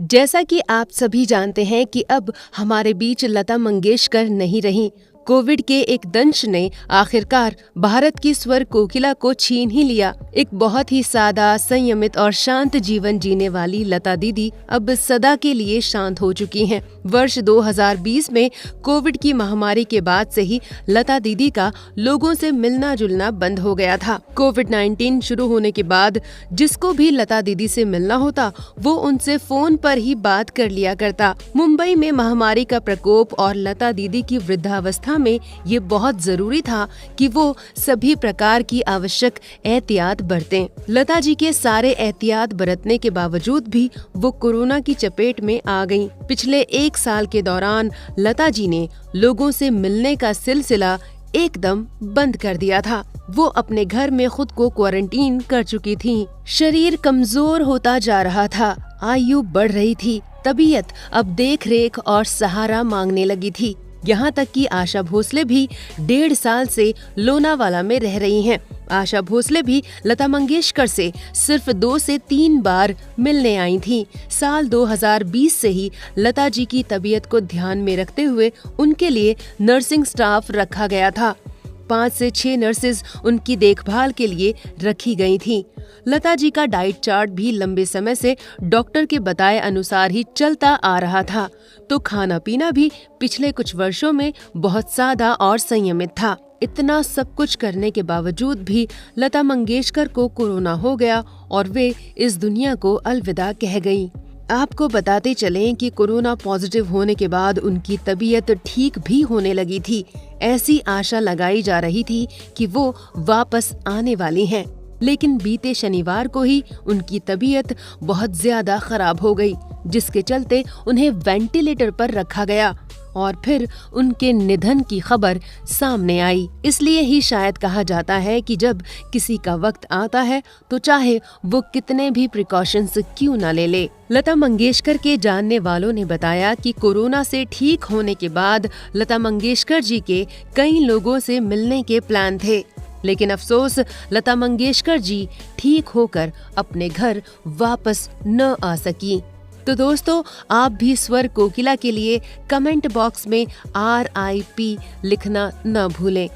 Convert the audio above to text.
जैसा कि आप सभी जानते हैं कि अब हमारे बीच लता मंगेशकर नहीं रहीं। कोविड के एक दंश ने आखिरकार भारत की स्वर कोकिला को छीन ही लिया। एक बहुत ही सादा, संयमित और शांत जीवन जीने वाली लता दीदी अब सदा के लिए शांत हो चुकी हैं। वर्ष 2020 में कोविड की महामारी के बाद से ही लता दीदी का लोगों से मिलना जुलना बंद हो गया था। कोविड-19 शुरू होने के बाद जिसको भी लता दीदी से मिलना होता वो उनसे फोन पर ही बात कर लिया करता। मुंबई में महामारी का प्रकोप और लता दीदी की वृद्धावस्था में ये बहुत जरूरी था कि वो सभी प्रकार की आवश्यक एहतियात बरतें। लता जी के सारे एहतियात बरतने के बावजूद भी वो कोरोना की चपेट में आ गईं। पिछले 1 साल के दौरान लता जी ने लोगों से मिलने का सिलसिला एकदम बंद कर दिया था। वो अपने घर में खुद को क्वारंटीन कर चुकी थीं। शरीर कमजोर होता जा रहा था, आयु बढ़ रही थी, तबीयत अब देख रेख और सहारा मांगने लगी थी। यहाँ तक कि आशा भोसले भी 1.5 साल से लोनावाला में रह रही हैं। आशा भोसले भी लता मंगेशकर से सिर्फ 2 से 3 बार मिलने आई थीं। साल 2020 से ही लता जी की तबीयत को ध्यान में रखते हुए उनके लिए नर्सिंग स्टाफ रखा गया था। 5 से 6 नर्सेज उनकी देखभाल के लिए रखी गई थीं। लता जी का डाइट चार्ट भी लंबे समय से डॉक्टर के बताए अनुसार ही चलता आ रहा था, तो खाना पीना भी पिछले कुछ वर्षों में बहुत सादा और संयमित था। इतना सब कुछ करने के बावजूद भी लता मंगेशकर को कोरोना हो गया और वे इस दुनिया को अलविदा कह गईं। आपको बताते चलें कि कोरोना पॉजिटिव होने के बाद उनकी तबीयत ठीक भी होने लगी थी। ऐसी आशा लगाई जा रही थी कि वो वापस आने वाली हैं, लेकिन बीते शनिवार को ही उनकी तबीयत बहुत ज्यादा खराब हो गई, जिसके चलते उन्हें वेंटिलेटर पर रखा गया और फिर उनके निधन की खबर सामने आई। इसलिए ही शायद कहा जाता है कि जब किसी का वक्त आता है तो चाहे वो कितने भी प्रिकॉशंस क्यों न ले ले। लता मंगेशकर के जानने वालों ने बताया कि कोरोना से ठीक होने के बाद लता मंगेशकर जी के कई लोगों से मिलने के प्लान थे, लेकिन अफसोस लता मंगेशकर जी ठीक होकर अपने घर वापस न आ सकी। तो दोस्तों, आप भी स्वर कोकिला के लिए कमेंट बॉक्स में RIP लिखना न भूलें।